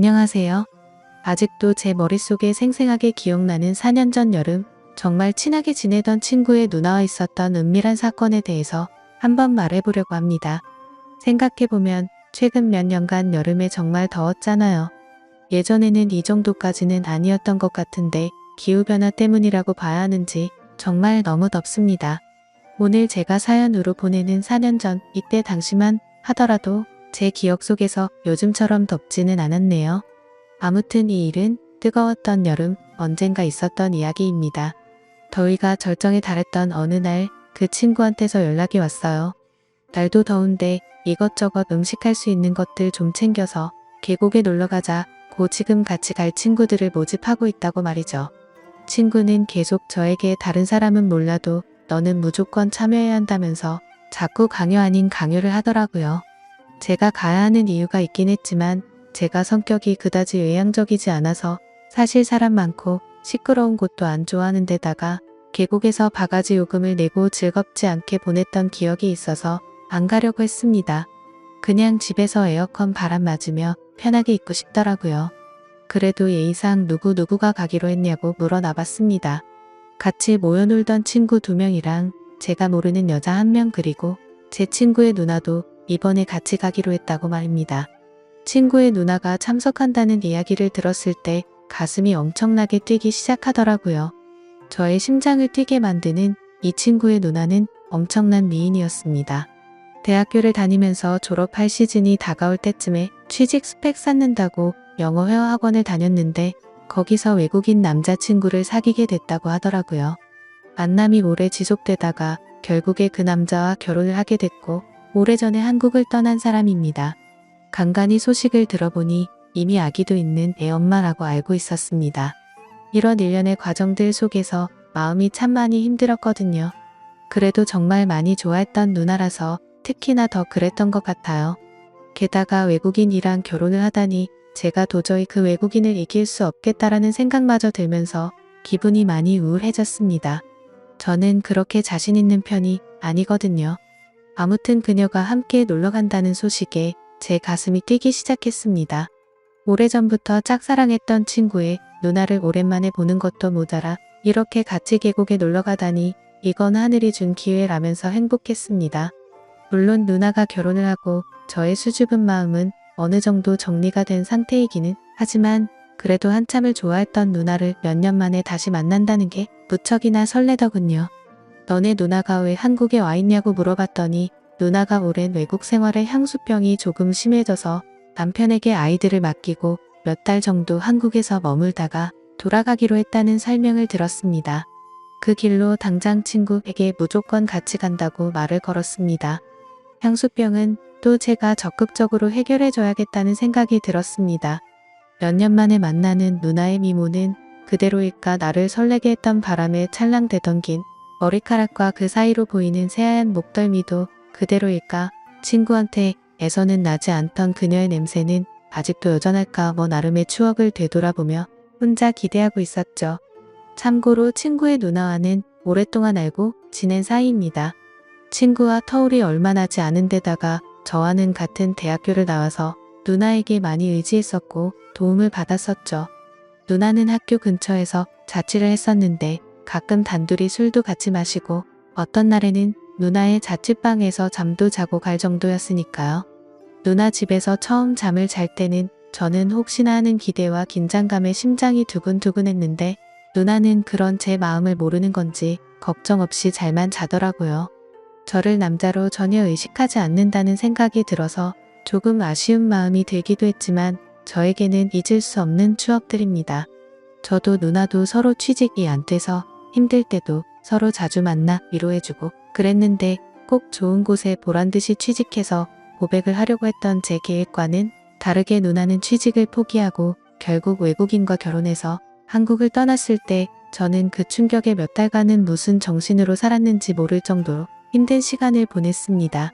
안녕하세요. 아직도 제 머릿속에 생생하게 기억나는 4년 전 여름, 정말 친하게 지내던 친구의 누나와 있었던 은밀한 사건에 대해서 한번 말해보려고 합니다. 생각해보면 최근 몇 년간 여름에 정말 더웠잖아요. 예전에는 이 정도까지는 아니었던 것 같은데 기후변화 때문이라고 봐야 하는지 정말 너무 덥습니다. 오늘 제가 사연으로 보내는 4년 전 이때 당시만 하더라도 제 기억 속에서 요즘처럼 덥지는 않았네요. 아무튼 이 일은 뜨거웠던 여름 언젠가 있었던 이야기입니다. 더위가 절정에 달했던 어느 날 그 친구한테서 연락이 왔어요. 날도 더운데 이것저것 음식할 수 있는 것들 좀 챙겨서 계곡에 놀러가자고 지금 같이 갈 친구들을 모집하고 있다고 말이죠. 친구는 계속 저에게 다른 사람은 몰라도 너는 무조건 참여해야 한다면서 자꾸 강요 아닌 강요를 하더라고요. 제가 가야 하는 이유가 있긴 했지만 제가 성격이 그다지 외향적이지 않아서 사실 사람 많고 시끄러운 곳도 안 좋아하는 데다가 계곡에서 바가지 요금을 내고 즐겁지 않게 보냈던 기억이 있어서 안 가려고 했습니다. 그냥 집에서 에어컨 바람 맞으며 편하게 있고 싶더라고요. 그래도 예의상 누구누구가 가기로 했냐고 물어나봤습니다. 같이 모여 놀던 친구 2명이랑 제가 모르는 여자 1명 그리고 제 친구의 누나도 이번에 같이 가기로 했다고 말입니다. 친구의 누나가 참석한다는 이야기를 들었을 때 가슴이 엄청나게 뛰기 시작하더라고요. 저의 심장을 뛰게 만드는 이 친구의 누나는 엄청난 미인이었습니다. 대학교를 다니면서 졸업할 시즌이 다가올 때쯤에 취직 스펙 쌓는다고 영어 회화 학원을 다녔는데 거기서 외국인 남자친구를 사귀게 됐다고 하더라고요. 만남이 오래 지속되다가 결국에 그 남자와 결혼을 하게 됐고 오래전에 한국을 떠난 사람입니다. 간간히 소식을 들어보니 이미 아기도 있는 애 엄마라고 알고 있었습니다. 이런 일련의 과정들 속에서 마음이 참 많이 힘들었거든요. 그래도 정말 많이 좋아했던 누나라서 특히나 더 그랬던 것 같아요. 게다가 외국인이랑 결혼을 하다니 제가 도저히 그 외국인을 이길 수 없겠다라는 생각마저 들면서 기분이 많이 우울해졌습니다. 저는 그렇게 자신 있는 편이 아니거든요. 아무튼 그녀가 함께 놀러 간다는 소식에 제 가슴이 뛰기 시작했습니다. 오래전부터 짝사랑했던 친구의 누나를 오랜만에 보는 것도 모자라 이렇게 같이 계곡에 놀러 가다니 이건 하늘이 준 기회라면서 행복했습니다. 물론 누나가 결혼을 하고 저의 수줍은 마음은 어느 정도 정리가 된 상태이기는 하지만 그래도 한참을 좋아했던 누나를 몇 년 만에 다시 만난다는 게 무척이나 설레더군요. 너네 누나가 왜 한국에 와 있냐고 물어봤더니 누나가 오랜 외국 생활에 향수병이 조금 심해져서 남편에게 아이들을 맡기고 몇 달 정도 한국에서 머물다가 돌아가기로 했다는 설명을 들었습니다. 그 길로 당장 친구에게 무조건 같이 간다고 말을 걸었습니다. 향수병은 또 제가 적극적으로 해결해줘야겠다는 생각이 들었습니다. 몇 년 만에 만나는 누나의 미모는 그대로일까 나를 설레게 했던 바람에 찰랑대던 긴 머리카락과 그 사이로 보이는 새하얀 목덜미도 그대로일까 친구한테 에서는 나지 않던 그녀의 냄새는 아직도 여전할까 나름의 추억을 되돌아보며 혼자 기대하고 있었죠. 참고로 친구의 누나와는 오랫동안 알고 지낸 사이입니다. 친구와 터울이 얼마 나지 않은 데다가 저와는 같은 대학교를 나와서 누나에게 많이 의지했었고 도움을 받았었죠. 누나는 학교 근처에서 자취를 했었는데 가끔 단둘이 술도 같이 마시고 어떤 날에는 누나의 자취방에서 잠도 자고 갈 정도였으니까요. 누나 집에서 처음 잠을 잘 때는 저는 혹시나 하는 기대와 긴장감에 심장이 두근두근했는데 누나는 그런 제 마음을 모르는 건지 걱정 없이 잘만 자더라고요. 저를 남자로 전혀 의식하지 않는다는 생각이 들어서 조금 아쉬운 마음이 들기도 했지만 저에게는 잊을 수 없는 추억들입니다. 저도 누나도 서로 취직이 안 돼서 힘들 때도 서로 자주 만나 위로해주고 그랬는데 꼭 좋은 곳에 보란듯이 취직해서 고백을 하려고 했던 제 계획과는 다르게 누나는 취직을 포기하고 결국 외국인과 결혼해서 한국을 떠났을 때 저는 그 충격에 몇 달간은 무슨 정신으로 살았는지 모를 정도로 힘든 시간을 보냈습니다.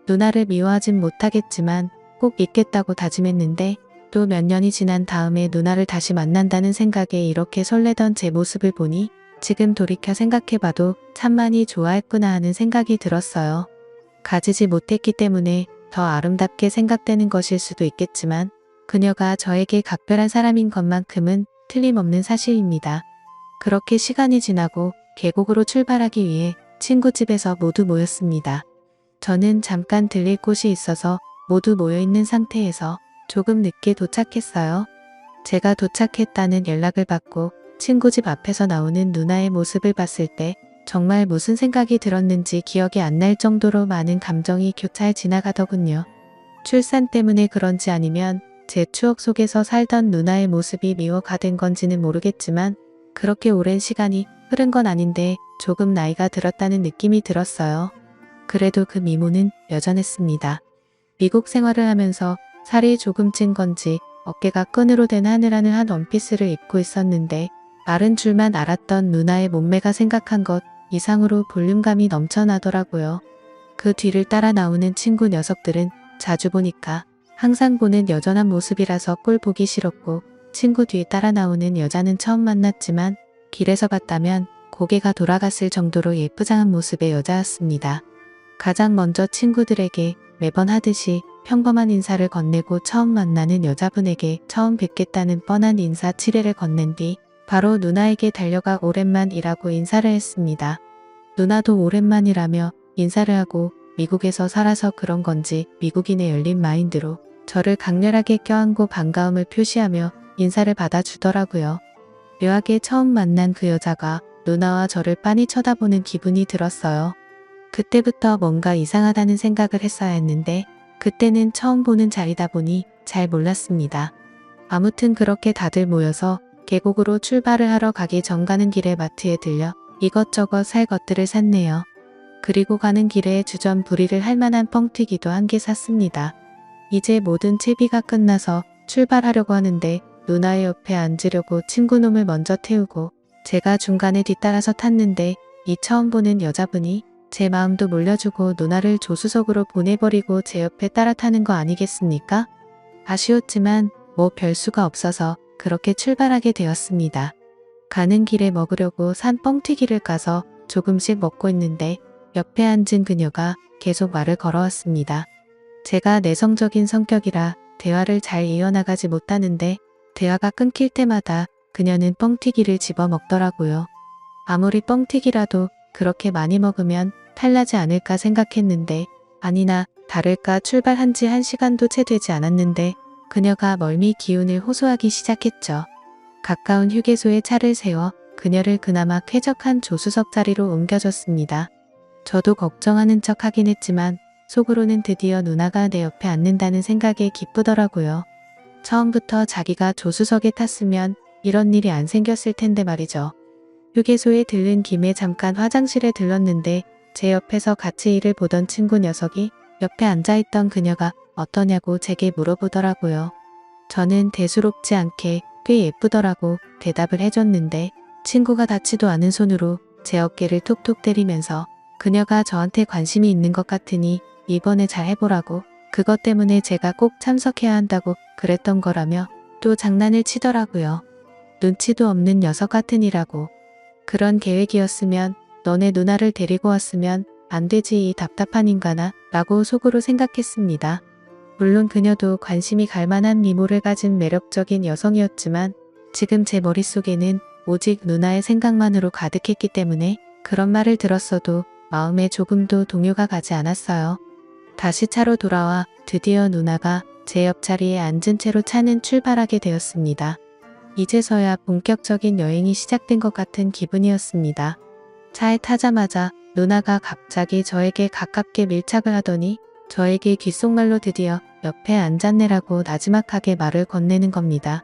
누나를 미워하진 못하겠지만 꼭 잊겠다고 다짐했는데 또 몇 년이 지난 다음에 누나를 다시 만난다는 생각에 이렇게 설레던 제 모습을 보니 지금 돌이켜 생각해봐도 참 많이 좋아했구나 하는 생각이 들었어요. 가지지 못했기 때문에 더 아름답게 생각되는 것일 수도 있겠지만 그녀가 저에게 각별한 사람인 것만큼은 틀림없는 사실입니다. 그렇게 시간이 지나고 계곡으로 출발하기 위해 친구 집에서 모두 모였습니다. 저는 잠깐 들릴 곳이 있어서 모두 모여있는 상태에서 조금 늦게 도착했어요. 제가 도착했다는 연락을 받고 친구 집 앞에서 나오는 누나의 모습을 봤을 때 정말 무슨 생각이 들었는지 기억이 안 날 정도로 많은 감정이 교차해 지나가더군요. 출산 때문에 그런지 아니면 제 추억 속에서 살던 누나의 모습이 미워가 된 건지는 모르겠지만 그렇게 오랜 시간이 흐른 건 아닌데 조금 나이가 들었다는 느낌이 들었어요. 그래도 그 미모는 여전했습니다. 미국 생활을 하면서 살이 조금 찐 건지 어깨가 끈으로 된 하늘하늘 한 원피스를 입고 있었는데 마른 줄만 알았던 누나의 몸매가 생각한 것 이상으로 볼륨감이 넘쳐나더라고요. 그 뒤를 따라 나오는 친구 녀석들은 자주 보니까 항상 보는 여전한 모습이라서 꼴 보기 싫었고 친구 뒤에 따라 나오는 여자는 처음 만났지만 길에서 봤다면 고개가 돌아갔을 정도로 예쁘장한 모습의 여자였습니다. 가장 먼저 친구들에게 매번 하듯이 평범한 인사를 건네고 처음 만나는 여자분에게 처음 뵙겠다는 뻔한 인사 치레를 건넨 뒤 바로 누나에게 달려가 오랜만이라고 인사를 했습니다. 누나도 오랜만이라며 인사를 하고 미국에서 살아서 그런 건지 미국인의 열린 마인드로 저를 강렬하게 껴안고 반가움을 표시하며 인사를 받아주더라고요. 묘하게 처음 만난 그 여자가 누나와 저를 빤히 쳐다보는 기분이 들었어요. 그때부터 뭔가 이상하다는 생각을 했어야 했는데 그때는 처음 보는 자리다 보니 잘 몰랐습니다. 아무튼 그렇게 다들 모여서 계곡으로 출발을 하러 가기 전 가는 길에 마트에 들려 이것저것 살 것들을 샀네요. 그리고 가는 길에 주전 부리를 할 만한 뻥튀기도 한 개 샀습니다. 이제 모든 채비가 끝나서 출발하려고 하는데 누나의 옆에 앉으려고 친구놈을 먼저 태우고 제가 중간에 뒤따라서 탔는데 이 처음 보는 여자분이 제 마음도 몰려주고 누나를 조수석으로 보내버리고 제 옆에 따라 타는 거 아니겠습니까? 아쉬웠지만 뭐 별수가 없어서 그렇게 출발하게 되었습니다. 가는 길에 먹으려고 산 뻥튀기를 까서 조금씩 먹고 있는데 옆에 앉은 그녀가 계속 말을 걸어왔습니다. 제가 내성적인 성격이라 대화를 잘 이어나가지 못하는데 대화가 끊길 때마다 그녀는 뻥튀기를 집어 먹더라고요. 아무리 뻥튀기라도 그렇게 많이 먹으면 탈나지 않을까 생각했는데 아니나 다를까 출발한 지 1시간도 채 되지 않았는데 그녀가 멀미 기운을 호소하기 시작했죠. 가까운 휴게소에 차를 세워 그녀를 그나마 쾌적한 조수석 자리로 옮겨줬습니다. 저도 걱정하는 척 하긴 했지만 속으로는 드디어 누나가 내 옆에 앉는다는 생각에 기쁘더라고요. 처음부터 자기가 조수석에 탔으면 이런 일이 안 생겼을 텐데 말이죠. 휴게소에 들른 김에 잠깐 화장실에 들렀는데 제 옆에서 같이 일을 보던 친구 녀석이 옆에 앉아있던 그녀가 어떠냐고 제게 물어보더라고요. 저는 대수롭지 않게 꽤 예쁘더라고 대답을 해줬는데 친구가 닿지도 않은 손으로 제 어깨를 톡톡 때리면서 그녀가 저한테 관심이 있는 것 같으니 이번에 잘 해보라고 그것 때문에 제가 꼭 참석해야 한다고 그랬던 거라며 또 장난을 치더라고요. 눈치도 없는 녀석 같으니라고. 그런 계획이었으면 너네 누나를 데리고 왔으면 안 되지 이 답답한 인간아 라고 속으로 생각했습니다. 물론 그녀도 관심이 갈 만한 미모를 가진 매력적인 여성이었지만 지금 제 머릿속에는 오직 누나의 생각만으로 가득했기 때문에 그런 말을 들었어도 마음에 조금도 동요가 가지 않았어요. 다시 차로 돌아와 드디어 누나가 제 옆자리에 앉은 채로 차는 출발하게 되었습니다. 이제서야 본격적인 여행이 시작된 것 같은 기분이었습니다. 차에 타자마자 누나가 갑자기 저에게 가깝게 밀착을 하더니 저에게 귓속말로 드디어 옆에 앉았네라고 나지막하게 말을 건네는 겁니다.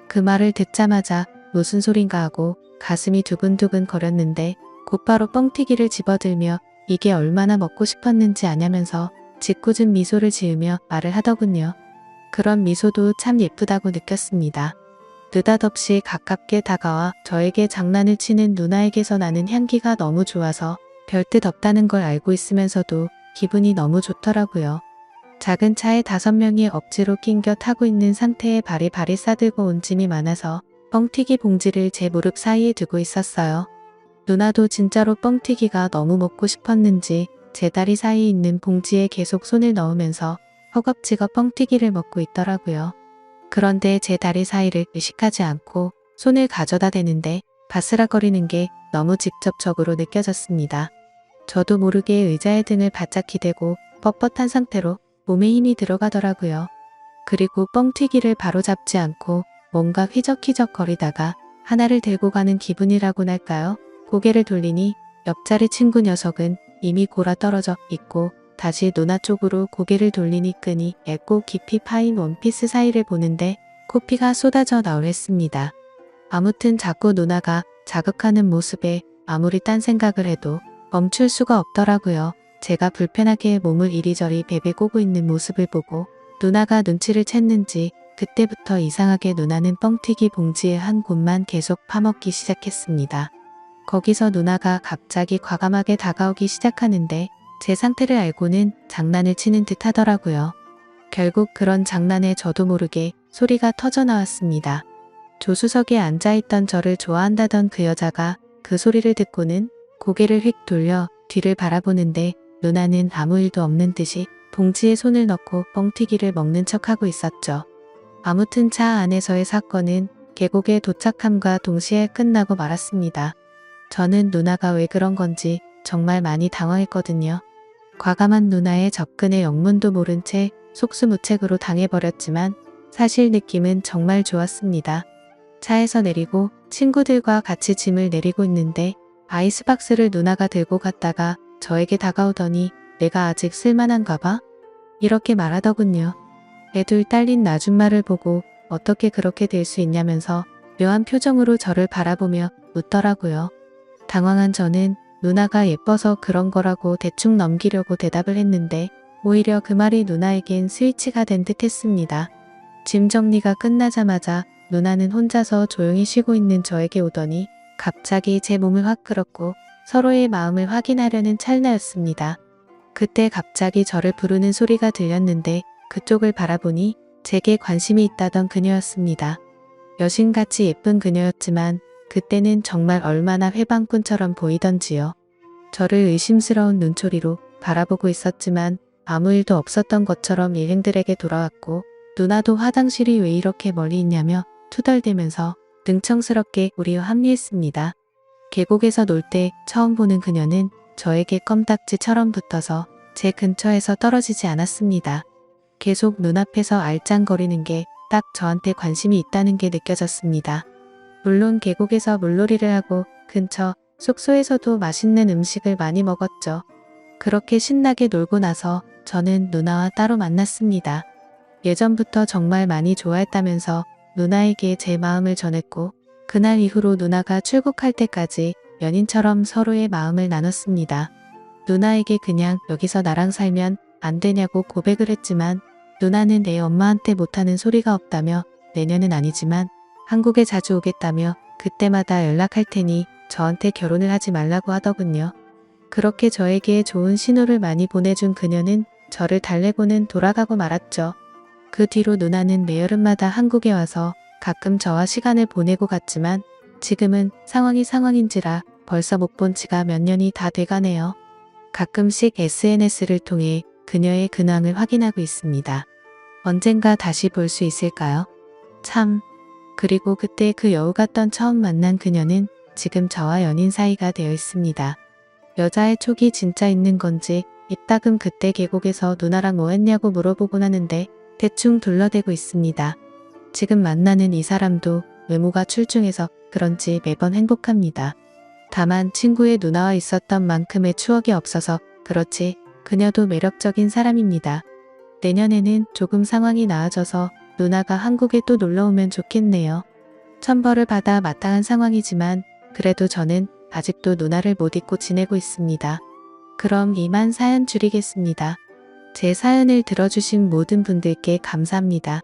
그 말을 듣자마자 무슨 소린가 하고 가슴이 두근두근 거렸는데 곧바로 뻥튀기를 집어들며 이게 얼마나 먹고 싶었는지 아냐면서 짓궂은 미소를 지으며 말을 하더군요. 그런 미소도 참 예쁘다고 느꼈습니다. 느닷없이 가깝게 다가와 저에게 장난을 치는 누나에게서 나는 향기가 너무 좋아서 별뜻 없다는 걸 알고 있으면서도 기분이 너무 좋더라고요. 작은 차에 5명이 억지로 낑겨 타고 있는 상태에 바리바리 싸들고 온 짐이 많아서 뻥튀기 봉지를 제 무릎 사이에 두고 있었어요. 누나도 진짜로 뻥튀기가 너무 먹고 싶었는지 제 다리 사이에 있는 봉지에 계속 손을 넣으면서 허겁지겁 뻥튀기를 먹고 있더라고요. 그런데 제 다리 사이를 의식하지 않고 손을 가져다 대는데 바스락거리는 게 너무 직접적으로 느껴졌습니다. 저도 모르게 의자의 등을 바짝 기대고 뻣뻣한 상태로 몸에 힘이 들어가더라고요. 그리고 뻥튀기를 바로 잡지 않고 뭔가 휘적휘적 거리다가 하나를 들고 가는 기분이라고나 할까요? 고개를 돌리니 옆자리 친구 녀석은 이미 골아 떨어져 있고 다시 누나 쪽으로 고개를 돌리니 끈이 얇고 깊이 파인 원피스 사이를 보는데 코피가 쏟아져 나오랬습니다. 아무튼 자꾸 누나가 자극하는 모습에 아무리 딴 생각을 해도 멈출 수가 없더라고요. 제가 불편하게 몸을 이리저리 베베 꼬고 있는 모습을 보고 누나가 눈치를 챘는지 그때부터 이상하게 누나는 뻥튀기 봉지의 한 곳만 계속 파먹기 시작했습니다. 거기서 누나가 갑자기 과감하게 다가오기 시작하는데 제 상태를 알고는 장난을 치는 듯 하더라고요. 결국 그런 장난에 저도 모르게 소리가 터져 나왔습니다. 조수석에 앉아있던 저를 좋아한다던 그 여자가 그 소리를 듣고는 고개를 휙 돌려 뒤를 바라보는데 누나는 아무 일도 없는 듯이 봉지에 손을 넣고 뻥튀기를 먹는 척하고 있었죠. 아무튼 차 안에서의 사건은 계곡에 도착함과 동시에 끝나고 말았습니다. 저는 누나가 왜 그런 건지 정말 많이 당황했거든요. 과감한 누나의 접근에 영문도 모른 채 속수무책으로 당해버렸지만 사실 느낌은 정말 좋았습니다. 차에서 내리고 친구들과 같이 짐을 내리고 있는데 아이스박스를 누나가 들고 갔다가 저에게 다가오더니 내가 아직 쓸만한가 봐? 이렇게 말하더군요. 애둘 딸린 나줌마를 보고 어떻게 그렇게 될 수 있냐면서 묘한 표정으로 저를 바라보며 웃더라고요. 당황한 저는 누나가 예뻐서 그런 거라고 대충 넘기려고 대답을 했는데 오히려 그 말이 누나에겐 스위치가 된 듯 했습니다. 짐 정리가 끝나자마자 누나는 혼자서 조용히 쉬고 있는 저에게 오더니 갑자기 제 몸을 확 끌었고 서로의 마음을 확인하려는 찰나였습니다. 그때 갑자기 저를 부르는 소리가 들렸는데 그쪽을 바라보니 제게 관심이 있다던 그녀였습니다. 여신같이 예쁜 그녀였지만 그때는 정말 얼마나 회방꾼처럼 보이던지요. 저를 의심스러운 눈초리로 바라보고 있었지만 아무 일도 없었던 것처럼 일행들에게 돌아왔고 누나도 화장실이 왜 이렇게 멀리 있냐며 투덜대면서 능청스럽게 우리와 합류했습니다. 계곡에서 놀 때 처음 보는 그녀는 저에게 껌딱지처럼 붙어서 제 근처에서 떨어지지 않았습니다. 계속 눈앞에서 알짱거리는 게 딱 저한테 관심이 있다는 게 느껴졌습니다. 물론 계곡에서 물놀이를 하고 근처 숙소에서도 맛있는 음식을 많이 먹었죠. 그렇게 신나게 놀고 나서 저는 누나와 따로 만났습니다. 예전부터 정말 많이 좋아했다면서 누나에게 제 마음을 전했고 그날 이후로 누나가 출국할 때까지 연인처럼 서로의 마음을 나눴습니다. 누나에게 그냥 여기서 나랑 살면 안 되냐고 고백을 했지만 누나는 내 엄마한테 못하는 소리가 없다며 내년은 아니지만 한국에 자주 오겠다며 그때마다 연락할 테니 저한테 결혼을 하지 말라고 하더군요. 그렇게 저에게 좋은 신호를 많이 보내준 그녀는 저를 달래고는 돌아가고 말았죠. 그 뒤로 누나는 매 여름마다 한국에 와서 가끔 저와 시간을 보내고 갔지만 지금은 상황이 상황인지라 벌써 못 본 지가 몇 년이 다 돼가네요. 가끔씩 SNS를 통해 그녀의 근황을 확인하고 있습니다. 언젠가 다시 볼 수 있을까요? 참. 그리고 그때 그 여우 같던 처음 만난 그녀는 지금 저와 연인 사이가 되어 있습니다. 여자의 촉이 진짜 있는 건지 이따금 그때 계곡에서 누나랑 뭐 했냐고 물어보곤 하는데 대충 둘러대고 있습니다. 지금 만나는 이 사람도 외모가 출중해서 그런지 매번 행복합니다. 다만 친구의 누나와 있었던 만큼의 추억이 없어서 그렇지 그녀도 매력적인 사람입니다. 내년에는 조금 상황이 나아져서 누나가 한국에 또 놀러오면 좋겠네요. 천벌을 받아 마땅한 상황이지만 그래도 저는 아직도 누나를 못 잊고 지내고 있습니다. 그럼 이만 사연 줄이겠습니다. 제 사연을 들어주신 모든 분들께 감사합니다.